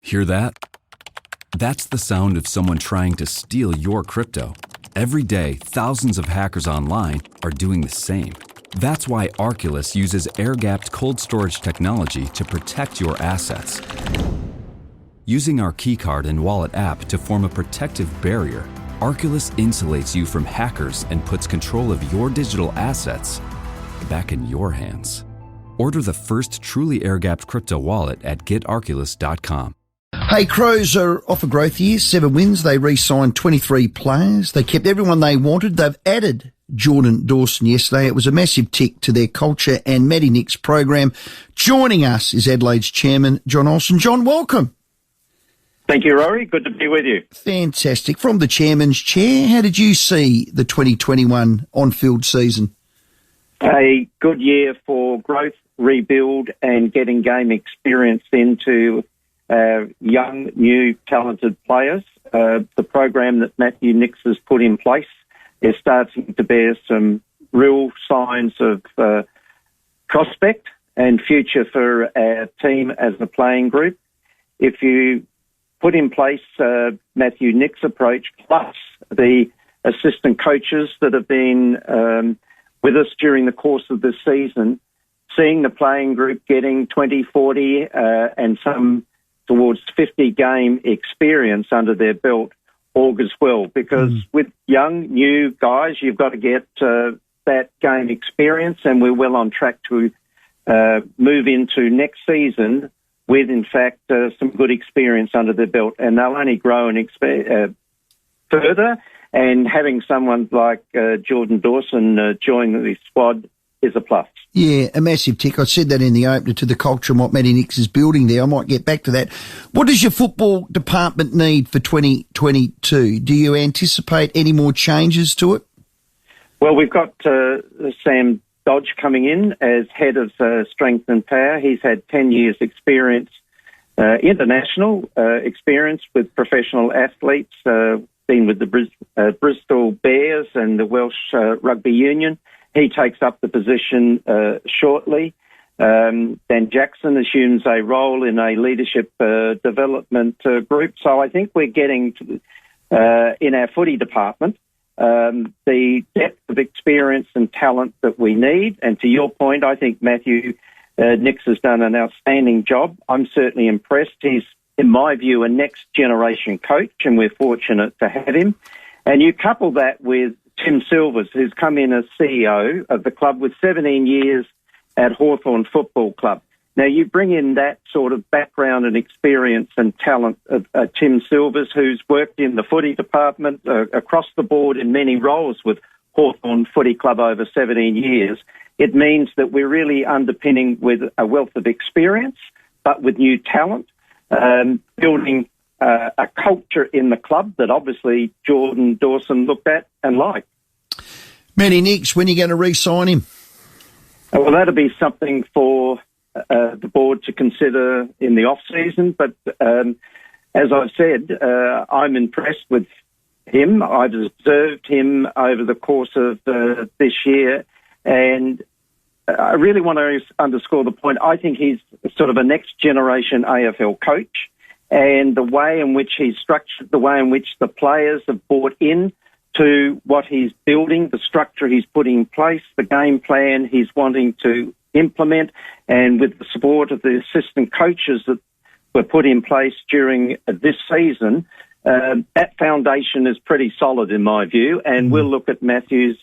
Hear that? That's the sound of someone trying to steal your crypto. Every day, thousands of hackers online are doing the same. That's why Arculus uses air-gapped cold storage technology to protect your assets. Using our keycard and wallet app to form a protective barrier, Arculus insulates you from hackers and puts control of your digital assets back in your hands. Order the first truly air-gapped crypto wallet at getarculus.com. Hey, Crows are off a growth year, 7 wins. They re-signed 23 players. They kept everyone they wanted. They've added Jordan Dawson yesterday. It was a massive tick to their culture and Matty Nick's program. Joining us is Adelaide's chairman, John Olsen. John, welcome. Thank you, Rory. Good to be with you. Fantastic. From the chairman's chair, how did you see the 2021 on-field season? A good year for growth, rebuild and getting game experience into young, new, talented players. The program that Matthew Nicks has put in place is starting to bear some real signs of prospect and future for our team as a playing group. If you put in place Matthew Nicks' approach, plus the assistant coaches that have been with us during the course of this season, seeing the playing group getting 20, 40 and some towards 50 game experience under their belt augurs well, because with young, new guys, you've got to get that game experience, and we're well on track to move into next season with, in fact, some good experience under their belt, and they'll only grow and further, and having someone like Jordan Dawson join the squad is a plus. Yeah, a massive tick. I said that in the opener to the culture and what Matty Nicks is building there. I might get back to that. What does your football department need for 2022? Do you anticipate any more changes to it? Well, we've got Sam Dodge coming in as head of strength and power. He's had 10 years experience, international experience with professional athletes, been with the Bristol Bears and the Welsh Rugby Union. He takes up the position shortly. Dan Jackson assumes a role in a leadership development group. So I think we're getting to, in our footy department the depth of experience and talent that we need. And to your point, I think Matthew Nicks has done an outstanding job. I'm certainly impressed. He's, in my view, a next-generation coach, and we're fortunate to have him. And you couple that with Tim Silvers, who's come in as CEO of the club with 17 years at Hawthorn Football Club. Now, you bring in that sort of background and experience and talent of Tim Silvers, who's worked in the footy department across the board in many roles with Hawthorn Footy Club over 17 years. It means that we're really underpinning with a wealth of experience, but with new talent, building a culture in the club that obviously Jordan Dawson looked at and liked. Matty Nicks, when are you going to re-sign him? Well, that'll be something for the board to consider in the off-season. But as I've said, I'm impressed with him. I've observed him over the course of this year, and I really want to underscore the point. I think he's sort of a next-generation AFL coach. And the way in which he's structured, the way in which the players have bought in to what he's building, the structure he's putting in place, the game plan he's wanting to implement, and with the support of the assistant coaches that were put in place during this season, that foundation is pretty solid in my view. And we'll look at Matthew's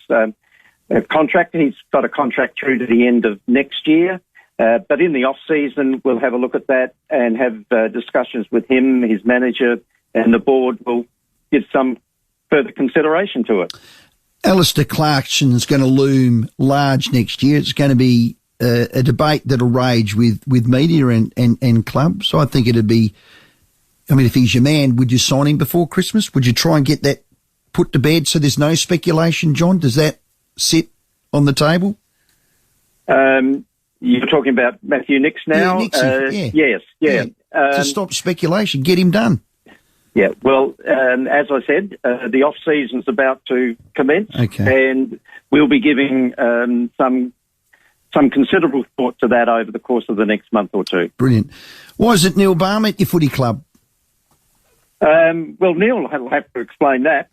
contract. He's got a contract through to the end of next year. But in the off-season, we'll have a look at that and have discussions with him, his manager, and the board will give some further consideration to it. Alistair Clarkson's going to loom large next year. It's going to be a debate that'll rage with media and clubs. So I think it'd be, I mean, if he's your man, would you sign him before Christmas? Would you try and get that put to bed so there's no speculation, John? Does that sit on the table? You're talking about Matthew Nicks now? Yeah, Yes, yeah. To stop speculation, get him done. Yeah, well, as I said, the off-season's about to commence, and we'll be giving some considerable thought to that over the course of the next month or two. Brilliant. Why is it Neil Balme at your footy club? Well, Neil will have to explain that.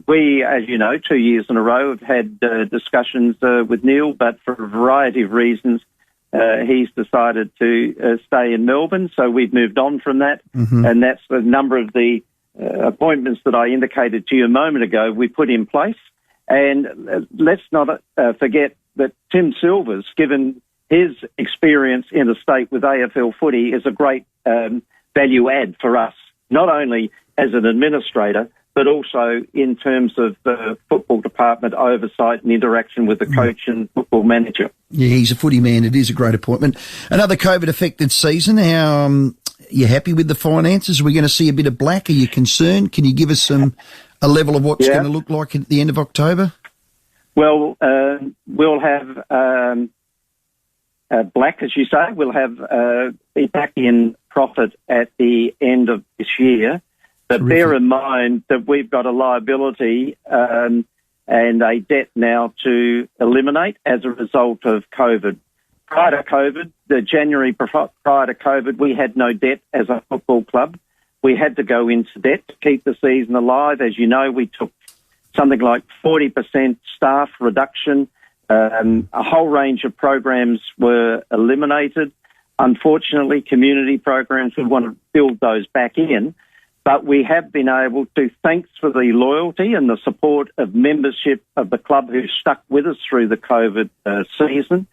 We, as you know, 2 years in a row have had discussions with Neil, but for a variety of reasons, he's decided to stay in Melbourne, so we've moved on from that, and that's a number of the appointments that I indicated to you a moment ago we put in place. And let's not forget that Tim Silvers, given his experience interstate with AFL footy, is a great value add for us, not only as an administrator, but also in terms of the football department oversight and interaction with the coach and football manager. Yeah, he's a footy man. It is a great appointment. Another COVID-affected season. How are you happy with the finances? Are we going to see a bit of black? Are you concerned? Can you give us a level of what's going to look like at the end of October? Well, we'll have black, as you say. We'll have be back in profit at the end of this year. But terrific. Bear in mind that we've got a liability and a debt now to eliminate as a result of COVID. Prior to COVID, the January prior to COVID, we had no debt as a football club. We had to go into debt to keep the season alive. As you know, we took something like 40% staff reduction. A whole range of programs were eliminated. Unfortunately, community programs, we want to build those back in. But we have been able to, thanks for the loyalty and the support of membership of the club who stuck with us through the COVID season,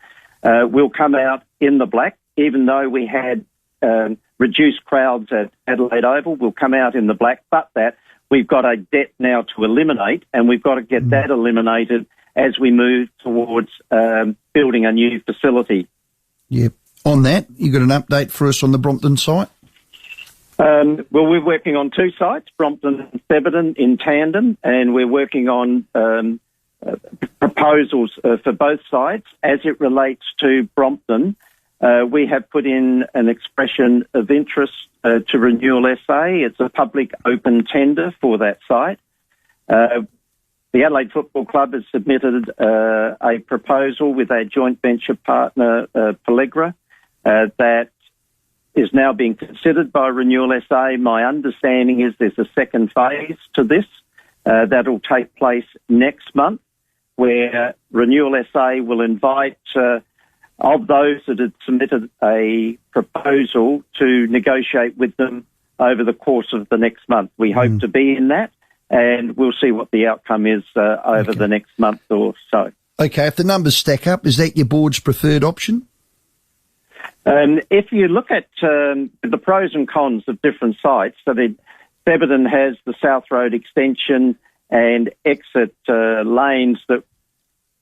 we'll come out in the black. Even though we had reduced crowds at Adelaide Oval, we'll come out in the black. But that we've got a debt now to eliminate, and we've got to get that eliminated as we move towards building a new facility. Yep. On that, you got an update for us on the Brompton site? Well, we're working on two sites, Brompton and Theberton, in tandem, and we're working on proposals for both sites. As it relates to Brompton, we have put in an expression of interest to Renewal SA. It's a public open tender for that site. The Adelaide Football Club has submitted a proposal with our joint venture partner, Pellegra, that is now being considered by Renewal SA. My understanding is there's a second phase to this that'll take place next month, where Renewal SA will invite of those that had submitted a proposal to negotiate with them over the course of the next month. We hope to be in that, and we'll see what the outcome is over the next month or so. Okay, if the numbers stack up, is that your board's preferred option? If you look at the pros and cons of different sites, so Theberton has the South Road extension and exit lanes that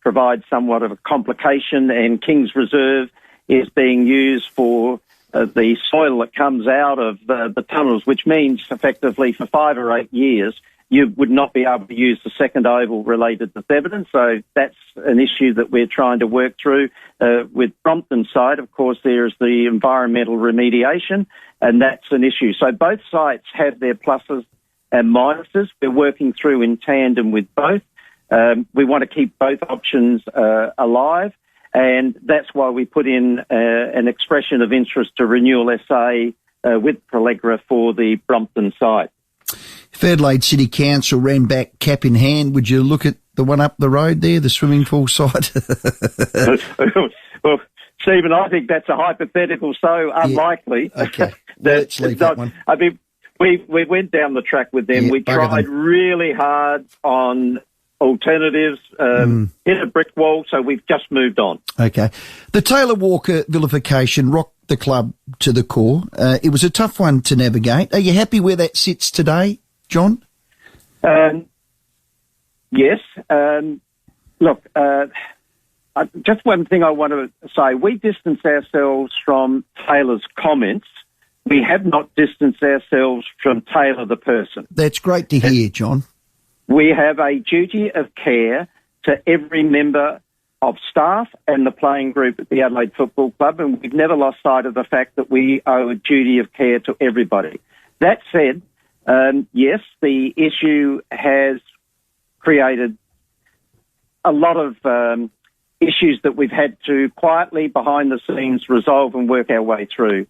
provide somewhat of a complication, and Kings Reserve is being used for the soil that comes out of the tunnels, which means effectively for 5 or 8 years you would not be able to use the second oval related to Theberton. So that's an issue that we're trying to work through. With Brompton's side, of course, there's the environmental remediation, and that's an issue. So both sites have their pluses and minuses. We're working through in tandem with both. We want to keep both options alive, and that's why we put in an expression of interest to Renewal SA with Pellegra for the Brompton site. If Adelaide City Council ran back cap in hand, would you look at the one up the road there, the swimming pool site? Well, Stephen, I think that's a hypothetical so unlikely. Yeah. Okay, let's leave that one. I mean, we went down the track with them. We tried really hard on alternatives, hit a brick wall, so we've just moved on. Okay. The Taylor Walker vilification rocked the club to the core. It was a tough one to navigate. Are you happy where that sits today, John? Yes. Look, just one thing I want to say. We distance ourselves from Taylor's comments. We have not distanced ourselves from Taylor the person. That's great to hear, John. We have a duty of care to every member of staff and the playing group at the Adelaide Football Club, and we've never lost sight of the fact that we owe a duty of care to everybody. That said, yes, the issue has created a lot of issues that we've had to quietly, behind the scenes, resolve and work our way through.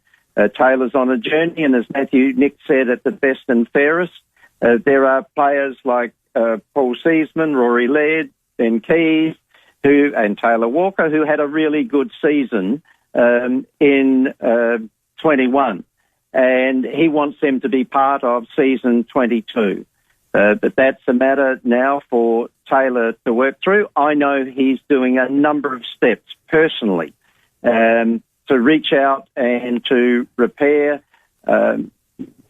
Taylor's on a journey, and as Matthew Nick said at the best and fairest, there are players like Paul Seesman, Rory Laird, Ben Keys, and Taylor Walker, who had a really good season in 21, and he wants them to be part of season 22. But that's a matter now for Taylor to work through. I know he's doing a number of steps personally to reach out and to repair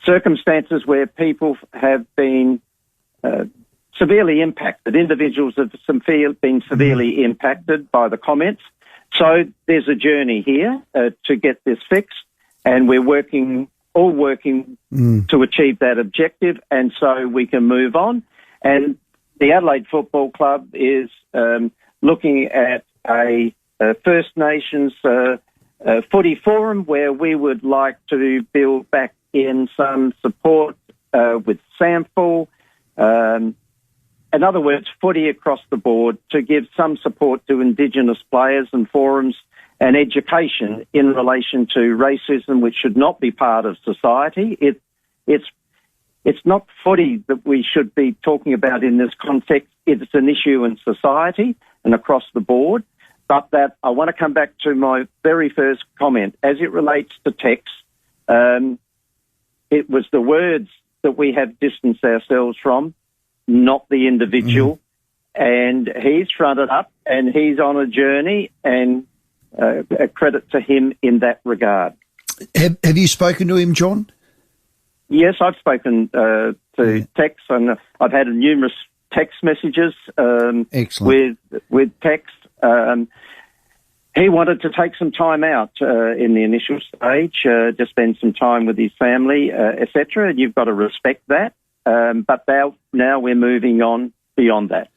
circumstances where people have been severely impacted. Individuals have been severely impacted by the comments. So there's a journey here to get this fixed, and we're all working to achieve that objective, and so we can move on. And the Adelaide Football Club is looking at a First Nations footy forum where we would like to build back in some support with SAMFL. In other words, footy across the board to give some support to Indigenous players and forums and education in relation to racism, which should not be part of society. It's not footy that we should be talking about in this context. It's an issue in society and across the board. But that I want to come back to my very first comment. As it relates to text, it was the words that we have distanced ourselves from, not the individual. And he's fronted up and he's on a journey, and a credit to him in that regard. Have you spoken to him, John? Yes, I've spoken to Tex, and I've had numerous text messages with Tex. He wanted to take some time out in the initial stage, to spend some time with his family, etc. You've got to respect that. But now we're moving on beyond that.